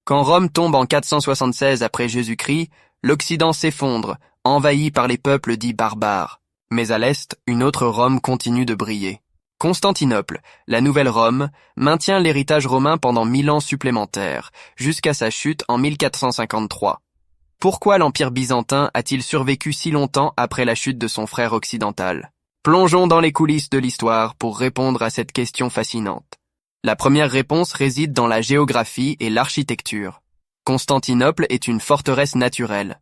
Quand Rome tombe en 476 après Jésus-Christ, l'Occident s'effondre, envahi par les peuples dits barbares. Mais à l'est, une autre Rome continue de briller. Constantinople, la nouvelle Rome, maintient l'héritage romain pendant 1000 ans supplémentaires, jusqu'à sa chute en 1453. Pourquoi l'Empire byzantin a-t-il survécu si longtemps après la chute de son frère occidental? Plongeons dans les coulisses de l'histoire pour répondre à cette question fascinante. La première réponse réside dans la géographie et l'architecture. Constantinople est une forteresse naturelle.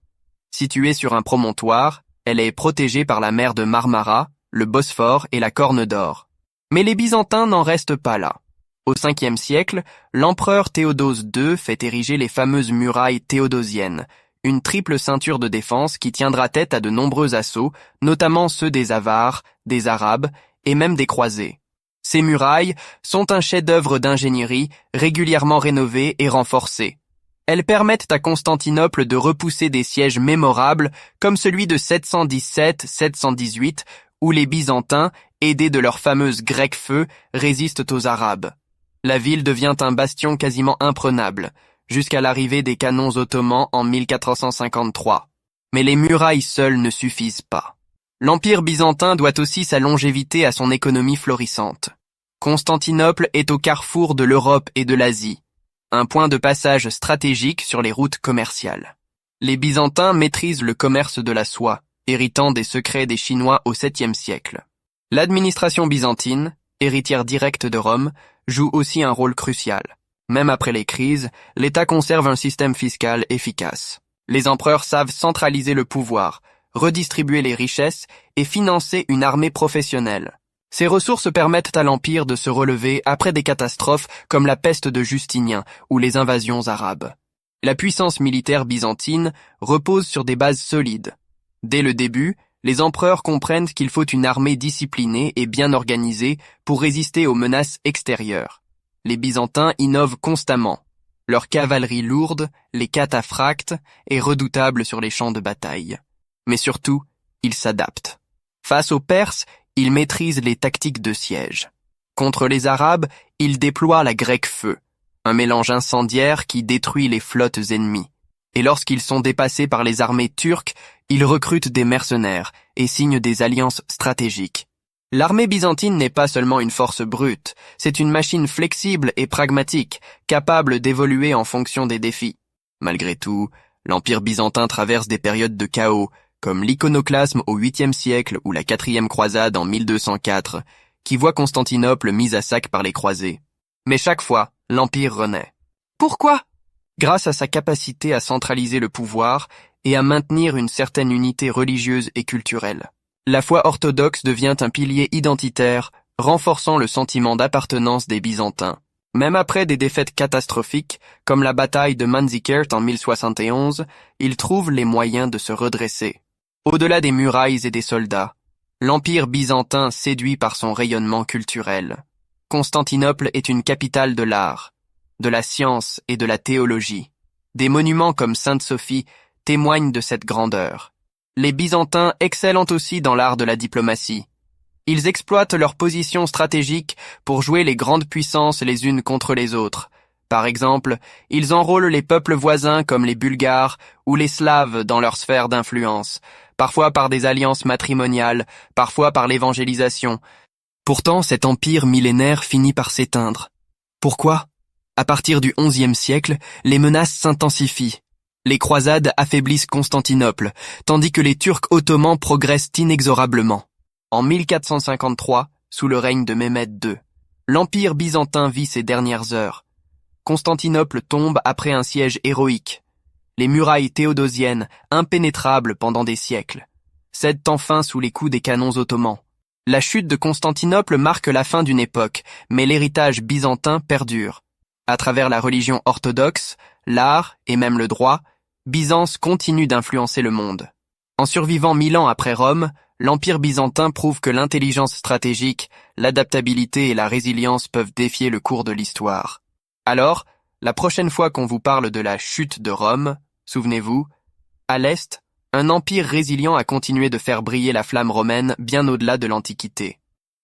Située sur un promontoire, elle est protégée par la mer de Marmara, le Bosphore et la Corne d'Or. Mais les Byzantins n'en restent pas là. Au 5e siècle, l'empereur Théodose II fait ériger les fameuses murailles théodosiennes, une triple ceinture de défense qui tiendra tête à de nombreux assauts, notamment ceux des Avars, des Arabes et même des croisés. Ces murailles sont un chef-d'œuvre d'ingénierie régulièrement rénové et renforcé. Elles permettent à Constantinople de repousser des sièges mémorables comme celui de 717-718 où les Byzantins, aidés de leur fameuse Grec-feu, résistent aux Arabes. La ville devient un bastion quasiment imprenable, jusqu'à l'arrivée des canons ottomans en 1453. Mais les murailles seules ne suffisent pas. L'Empire byzantin doit aussi sa longévité à son économie florissante. Constantinople est au carrefour de l'Europe et de l'Asie, un point de passage stratégique sur les routes commerciales. Les Byzantins maîtrisent le commerce de la soie, héritant des secrets des Chinois au 7e siècle. L'administration byzantine, héritière directe de Rome, joue aussi un rôle crucial. Même après les crises, l'État conserve un système fiscal efficace. Les empereurs savent centraliser le pouvoir, redistribuer les richesses et financer une armée professionnelle. Ces ressources permettent à l'Empire de se relever après des catastrophes comme la peste de Justinien ou les invasions arabes. La puissance militaire byzantine repose sur des bases solides. Dès le début, les empereurs comprennent qu'il faut une armée disciplinée et bien organisée pour résister aux menaces extérieures. Les Byzantins innovent constamment. Leur cavalerie lourde, les cataphractes, est redoutable sur les champs de bataille. Mais surtout, ils s'adaptent. Face aux Perses, ils maîtrisent les tactiques de siège. Contre les Arabes, ils déploient la Grec-feu, un mélange incendiaire qui détruit les flottes ennemies. Et lorsqu'ils sont dépassés par les armées turques, ils recrutent des mercenaires et signent des alliances stratégiques. L'armée byzantine n'est pas seulement une force brute, c'est une machine flexible et pragmatique, capable d'évoluer en fonction des défis. Malgré tout, l'Empire byzantin traverse des périodes de chaos, comme l'iconoclasme au 8e siècle ou la 4e croisade en 1204, qui voit Constantinople mise à sac par les croisés. Mais chaque fois, l'Empire renaît. Pourquoi? Grâce à sa capacité à centraliser le pouvoir et à maintenir une certaine unité religieuse et culturelle. La foi orthodoxe devient un pilier identitaire, renforçant le sentiment d'appartenance des Byzantins. Même après des défaites catastrophiques, comme la bataille de Manzikert en 1071, ils trouvent les moyens de se redresser. Au-delà des murailles et des soldats, l'Empire byzantin séduit par son rayonnement culturel. Constantinople est une capitale de l'art, de la science et de la théologie. Des monuments comme Sainte-Sophie témoignent de cette grandeur. Les Byzantins excellent aussi dans l'art de la diplomatie. Ils exploitent leur position stratégique pour jouer les grandes puissances les unes contre les autres. Par exemple, ils enrôlent les peuples voisins comme les Bulgares ou les Slaves dans leur sphère d'influence, parfois par des alliances matrimoniales, parfois par l'évangélisation. Pourtant, cet empire millénaire finit par s'éteindre. Pourquoi? À partir du XIe siècle, les menaces s'intensifient. Les croisades affaiblissent Constantinople, tandis que les Turcs ottomans progressent inexorablement. En 1453, sous le règne de Mehmed II, l'Empire byzantin vit ses dernières heures. Constantinople tombe après un siège héroïque. Les murailles théodosiennes, impénétrables pendant des siècles, cèdent enfin sous les coups des canons ottomans. La chute de Constantinople marque la fin d'une époque, mais l'héritage byzantin perdure. À travers la religion orthodoxe, l'art et même le droit, Byzance continue d'influencer le monde. En survivant 1000 ans après Rome, l'Empire byzantin prouve que l'intelligence stratégique, l'adaptabilité et la résilience peuvent défier le cours de l'histoire. Alors, la prochaine fois qu'on vous parle de la chute de Rome, souvenez-vous, à l'Est, un empire résilient a continué de faire briller la flamme romaine bien au-delà de l'Antiquité.